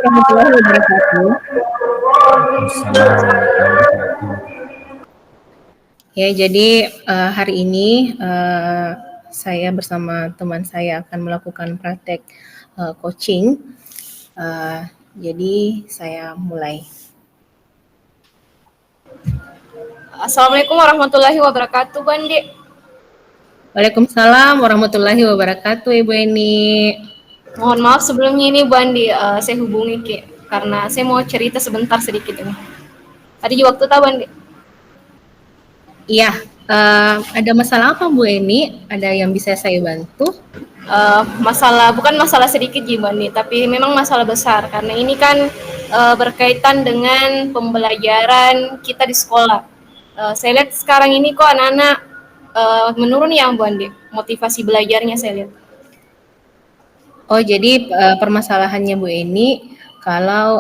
warahmatullahi wabarakatuh. Waalaikumsalam warahmatullahi wabarakatuh. Ya, jadi hari ini saya bersama teman saya akan melakukan praktek coaching. Jadi saya mulai. Assalamualaikum warahmatullahi wabarakatuh, Bandi. Waalaikumsalam warahmatullahi wabarakatuh, Ibu Eni. Mohon maaf sebelumnya ini Bandi, saya hubungi Ki karena saya mau cerita sebentar sedikit ini. Ada di waktu tak Bandi? Iya, ada masalah apa Bu Eni? Ada yang bisa saya bantu? Bukan masalah sedikit Ji Bandi, tapi memang masalah besar karena ini kan berkaitan dengan pembelajaran kita di sekolah. Saya lihat sekarang ini kok anak-anak menurun ya Bandi, motivasi belajarnya saya lihat. Oh, jadi permasalahannya Bu Eni kalau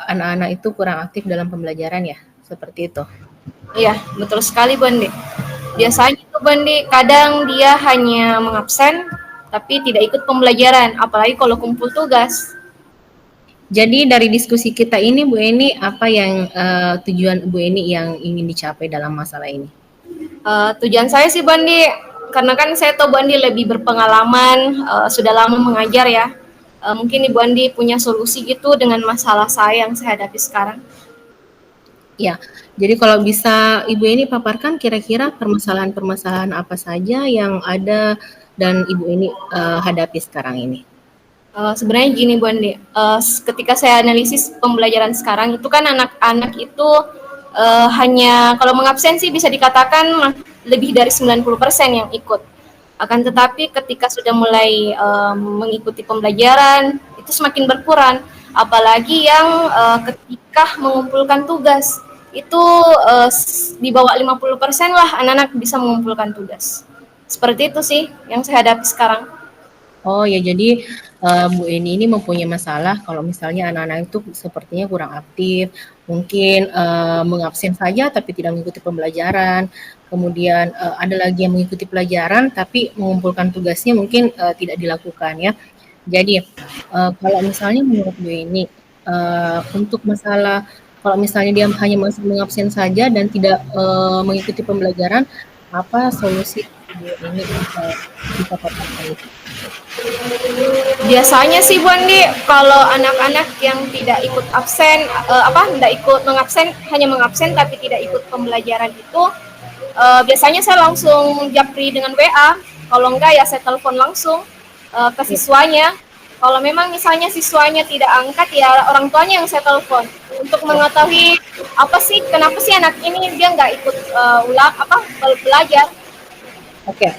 anak-anak itu kurang aktif dalam pembelajaran ya, seperti itu. Iya, betul sekali Bandi. Biasanya tuh Bandi, kadang dia hanya mengabsen tapi tidak ikut pembelajaran, apalagi kalau kumpul tugas. Jadi dari diskusi kita ini Bu Eni, apa yang tujuan Bu Eni yang ingin dicapai dalam masalah ini? Tujuan saya sih Bandi, karena kan saya tahu Bandi lebih berpengalaman, sudah lama mengajar ya. Mungkin Ibu Andi punya solusi gitu dengan masalah saya yang saya hadapi sekarang. Ya, jadi kalau bisa Ibu Eni paparkan kira-kira permasalahan-permasalahan apa saja yang ada dan Ibu Eni hadapi sekarang ini. Sebenarnya gini Bu Andi, ketika saya analisis pembelajaran sekarang itu kan anak-anak itu hanya kalau mengabsen sih bisa dikatakan lebih dari 90% yang ikut. Akan tetapi ketika sudah mulai mengikuti pembelajaran itu semakin berkurang, apalagi yang ketika mengumpulkan tugas itu di bawah 50% lah anak-anak bisa mengumpulkan tugas. Seperti itu sih yang saya hadapi sekarang. Oh ya, jadi Bu Eni ini mempunyai masalah kalau misalnya anak-anak itu sepertinya kurang aktif, mungkin mengabsen saja tapi tidak mengikuti pembelajaran. Kemudian ada lagi yang mengikuti pelajaran tapi mengumpulkan tugasnya mungkin tidak dilakukan ya. Jadi kalau misalnya menurut Bu Eni untuk masalah kalau misalnya dia hanya masih mengabsen saja dan tidak mengikuti pembelajaran, apa solusi Bu Eni bisa paparkan? Biasanya sih Bu Andi, kalau anak-anak yang tidak ikut absen, tidak ikut mengabsen, hanya mengabsen tapi tidak ikut pembelajaran itu, biasanya saya langsung japri dengan WA. Kalau enggak ya saya telepon langsung ke siswanya. Kalau memang misalnya siswanya tidak angkat ya orang tuanya yang saya telepon untuk mengetahui kenapa sih anak ini dia nggak ikut belajar. Oke.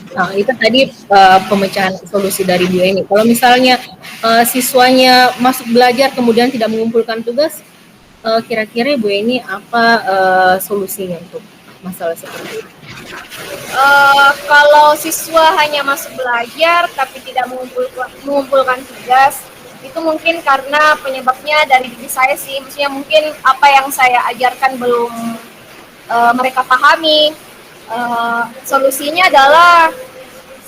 Nah, itu tadi pemecahan solusi dari Bu Eni. Kalau misalnya siswanya masuk belajar kemudian tidak mengumpulkan tugas, kira-kira Bu Eni apa solusinya untuk masalah seperti itu? Kalau siswa hanya masuk belajar tapi tidak mengumpulkan tugas, itu mungkin karena penyebabnya dari diri saya sih. Maksudnya mungkin apa yang saya ajarkan belum mereka pahami. Solusinya adalah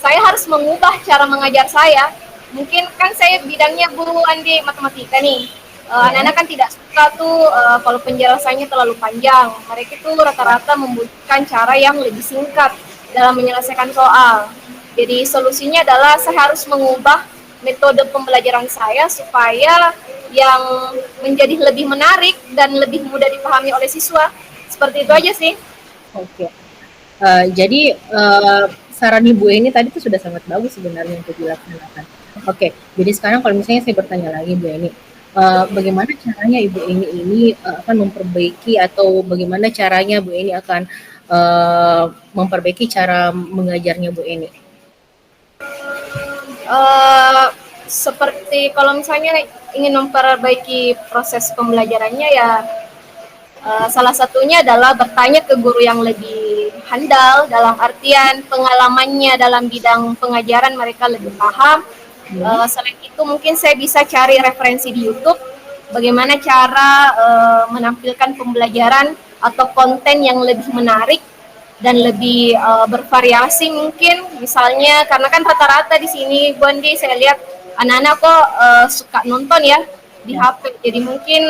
saya harus mengubah cara mengajar saya. Mungkin kan saya bidangnya Bu Andi matematika nih. Anak-anak kan tidak suka tuh kalau penjelasannya terlalu panjang. Mereka itu rata-rata membutuhkan cara yang lebih singkat dalam menyelesaikan soal. Jadi solusinya adalah saya harus mengubah metode pembelajaran saya supaya yang menjadi lebih menarik dan lebih mudah dipahami oleh siswa. Seperti itu aja sih. Oke. Jadi saran Ibu Eni tadi itu sudah sangat bagus sebenarnya untuk dilaksanakan. Oke, jadi sekarang kalau misalnya saya bertanya lagi Bu Eni, bagaimana caranya Ibu Eni ini akan memperbaiki atau bagaimana caranya Bu Eni akan memperbaiki cara mengajarnya Bu Eni? Seperti kalau misalnya ingin memperbaiki proses pembelajarannya ya salah satunya adalah bertanya ke guru yang lebih handal, dalam artian pengalamannya dalam bidang pengajaran mereka lebih paham. Selain itu mungkin saya bisa cari referensi di YouTube bagaimana cara menampilkan pembelajaran atau konten yang lebih menarik dan lebih bervariasi mungkin. Misalnya karena kan rata-rata di sini Bu Andi saya lihat anak-anak kok suka nonton ya. di Ya. HP. Jadi mungkin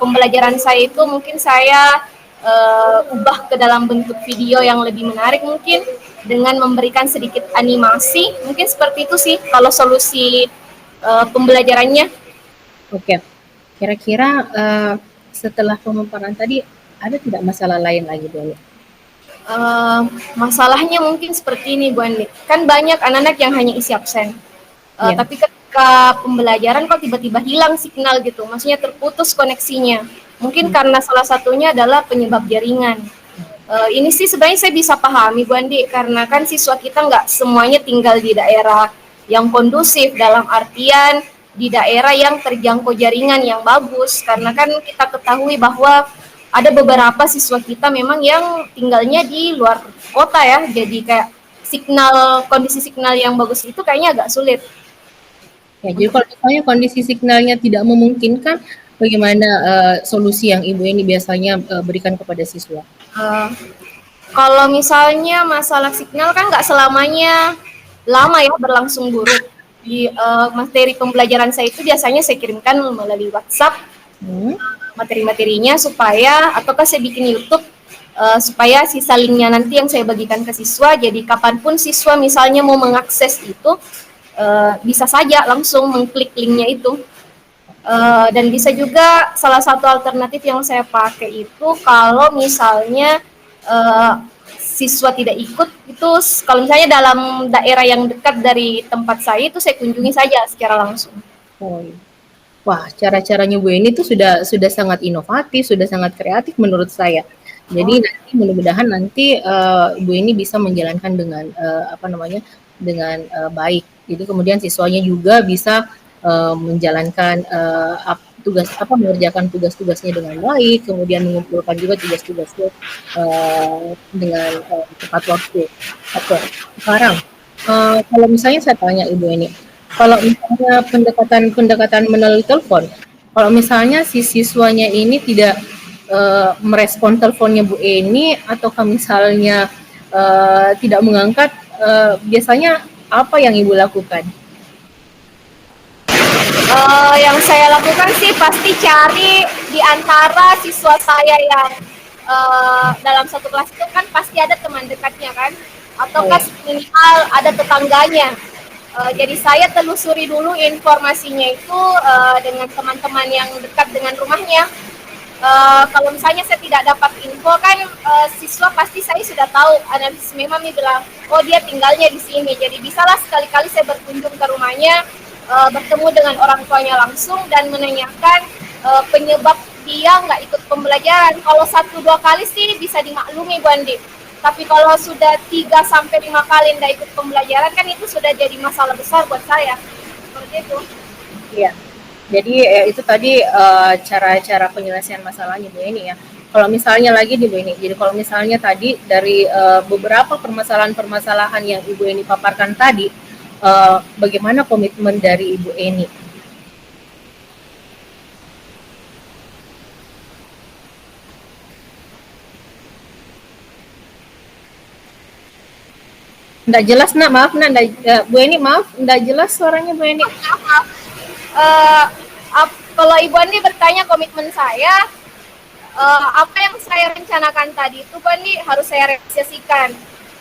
pembelajaran saya itu mungkin saya ubah ke dalam bentuk video yang lebih menarik mungkin dengan memberikan sedikit animasi. Mungkin seperti itu sih kalau solusi pembelajarannya. Oke. Kira-kira setelah pemaparan tadi ada tidak masalah lain lagi Bu Eni? Masalahnya mungkin seperti ini Bu Andi. Kan banyak anak-anak yang hanya isi absen. Iya. Tapi ketika pembelajaran kok tiba-tiba hilang signal gitu, maksudnya terputus koneksinya. Mungkin karena salah satunya adalah penyebab jaringan. Ini sih sebenarnya saya bisa pahami Bu Andi, karena kan siswa kita nggak semuanya tinggal di daerah yang kondusif, dalam artian di daerah yang terjangkau jaringan yang bagus. Karena kan kita ketahui bahwa ada beberapa siswa kita memang yang tinggalnya di luar kota ya, jadi kayak kondisi signal yang bagus itu kayaknya agak sulit. Ya, jadi kalau misalnya kondisi signalnya tidak memungkinkan, bagaimana solusi yang Ibu ini biasanya berikan kepada siswa? Kalau misalnya masalah signal kan nggak selamanya lama ya berlangsung buruk. Di materi pembelajaran saya itu biasanya saya kirimkan melalui WhatsApp materi-materinya supaya, ataukah saya bikin YouTube supaya sisa linknya nanti yang saya bagikan ke siswa. Jadi kapanpun siswa misalnya mau mengakses itu bisa saja langsung mengklik linknya itu. Dan bisa juga salah satu alternatif yang saya pakai itu kalau misalnya siswa tidak ikut itu, kalau misalnya dalam daerah yang dekat dari tempat saya itu saya kunjungi saja secara langsung. Wah, cara-caranya Bu Eni itu sudah sangat inovatif, sudah sangat kreatif menurut saya. Jadi nanti mudah-mudahan nanti Bu Eni bisa menjalankan dengan dengan baik. Jadi kemudian siswanya juga bisa menjalankan mengerjakan tugas-tugasnya dengan baik, kemudian mengumpulkan juga tugas-tugasnya dengan tepat waktu. Oke, sekarang kalau misalnya saya tanya Ibu Eni, kalau misalnya pendekatan melalui telepon, kalau misalnya si siswanya ini tidak merespon teleponnya Bu Eni, ataukah misalnya tidak mengangkat, biasanya apa yang Ibu lakukan? Yang saya lakukan sih pasti cari di antara siswa saya yang dalam satu kelas itu kan pasti ada teman dekatnya kan, ataukah minimal ada tetangganya. Jadi saya telusuri dulu informasinya itu dengan teman-teman yang dekat dengan rumahnya. Kalau misalnya saya tidak dapat info kan siswa pasti saya sudah tahu, analisis memang bilang oh dia tinggalnya di sini, jadi bisalah sekali-kali saya berkunjung ke rumahnya, bertemu dengan orang tuanya langsung dan menanyakan penyebab dia nggak ikut pembelajaran. Kalau 1-2 kali sih bisa dimaklumi Bu Andi, tapi kalau sudah 3-5 kali nggak ikut pembelajaran kan itu sudah jadi masalah besar buat saya. Seperti itu. Iya. Jadi itu tadi cara-cara penyelesaian masalahnya Bu Eni ya. Kalau misalnya lagi di Bu Eni, jadi kalau misalnya tadi dari beberapa permasalahan-permasalahan yang Ibu Eni paparkan tadi, bagaimana komitmen dari Ibu Eni? Nggak jelas nak, maaf nak, Bu Eni maaf, nggak jelas suaranya Bu Eni. Maaf. Kalau Ibu Andi bertanya komitmen saya, apa yang saya rencanakan tadi itu Bu Andi harus saya realisasikan.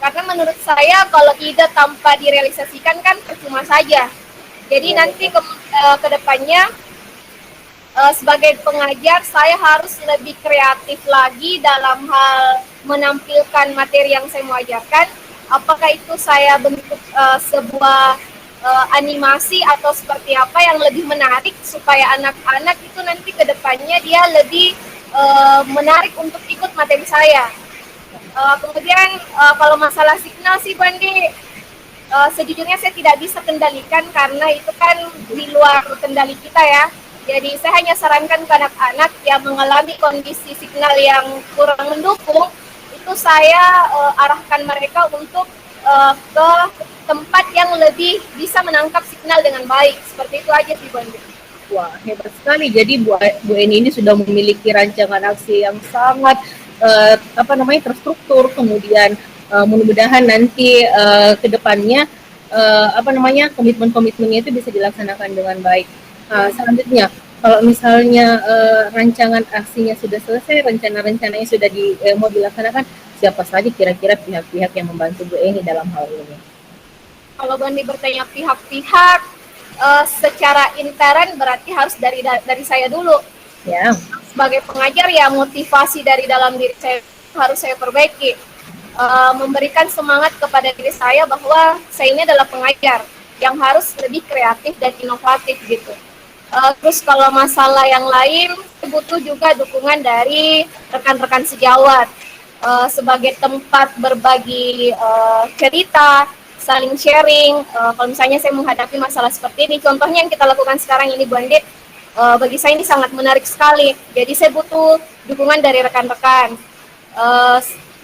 Karena menurut saya kalau ide tanpa direalisasikan kan percuma saja. Jadi nanti ke depannya sebagai pengajar saya harus lebih kreatif lagi dalam hal menampilkan materi yang saya mau ajarkan. Apakah itu saya bentuk sebuah animasi atau seperti apa yang lebih menarik supaya anak-anak itu nanti ke depannya dia lebih menarik untuk ikut materi saya. Kemudian kalau masalah signal sih Bu Andi, sejujurnya saya tidak bisa kendalikan karena itu kan di luar kendali kita ya. Jadi saya hanya sarankan ke anak-anak yang mengalami kondisi signal yang kurang mendukung, itu saya arahkan mereka untuk ke tempat yang lebih bisa menangkap signal dengan baik. Seperti itu aja sih Bu Andi. Wah, hebat sekali. Jadi Bu Eni ini sudah memiliki rancangan aksi yang sangat terstruktur, kemudian mudah-mudahan nanti ke depannya komitmen-komitmennya itu bisa dilaksanakan dengan baik. Selanjutnya, kalau misalnya rancangan aksinya sudah selesai, rencana-rencananya sudah mau dilaksanakan, siapa saja kira-kira pihak-pihak yang membantu Bu Eni dalam hal ini? Kalau Bandi bertanya pihak-pihak, secara intern berarti harus dari saya dulu. Ya. Sebagai pengajar ya motivasi dari dalam diri saya harus saya perbaiki. Memberikan semangat kepada diri saya bahwa saya ini adalah pengajar yang harus lebih kreatif dan inovatif gitu. Terus kalau masalah yang lain, butuh juga dukungan dari rekan-rekan sejawat sebagai tempat berbagi cerita, saling sharing. Kalau misalnya saya menghadapi masalah seperti ini, contohnya yang kita lakukan sekarang ini Bu Andit, bagi saya ini sangat menarik sekali. Jadi saya butuh dukungan dari rekan-rekan.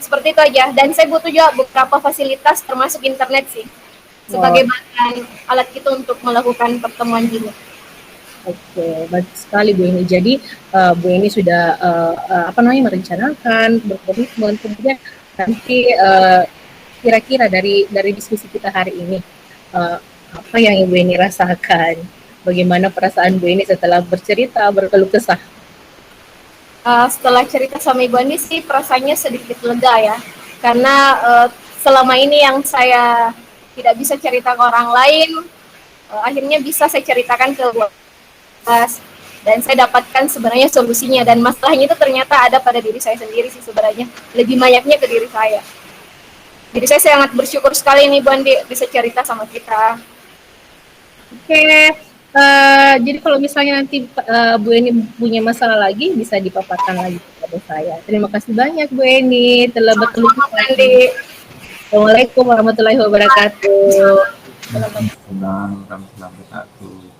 Seperti itu aja. Dan saya butuh juga beberapa fasilitas termasuk internet sih sebagai bahan alat kita untuk melakukan pertemuan ini. Oke, baik sekali Bu Eni. Jadi Bu Eni sudah merencanakan, berkomitmen, kemudian nanti kira-kira dari diskusi kita hari ini apa yang Ibu Eni rasakan? Bagaimana perasaan Bu Eni setelah bercerita, berkeluh kesah? Setelah cerita sama Ibu Eni sih perasaannya sedikit lega ya, karena selama ini yang saya tidak bisa cerita ke orang lain, akhirnya bisa saya ceritakan ke Bu dan saya dapatkan sebenarnya solusinya, dan masalahnya itu ternyata ada pada diri saya sendiri sih sebenarnya, lebih banyaknya ke diri saya. Jadi saya sangat bersyukur sekali nih Bu Andi bisa cerita sama kita. Oke, jadi kalau misalnya nanti Bu Eni punya masalah lagi bisa dipaparkan lagi kepada saya. Terima kasih banyak Bu Eni telah berkeluh kesah. Assalamualaikum warahmatullahi wabarakatuh. Waalaikumsalam warahmatullahi wabarakatuh.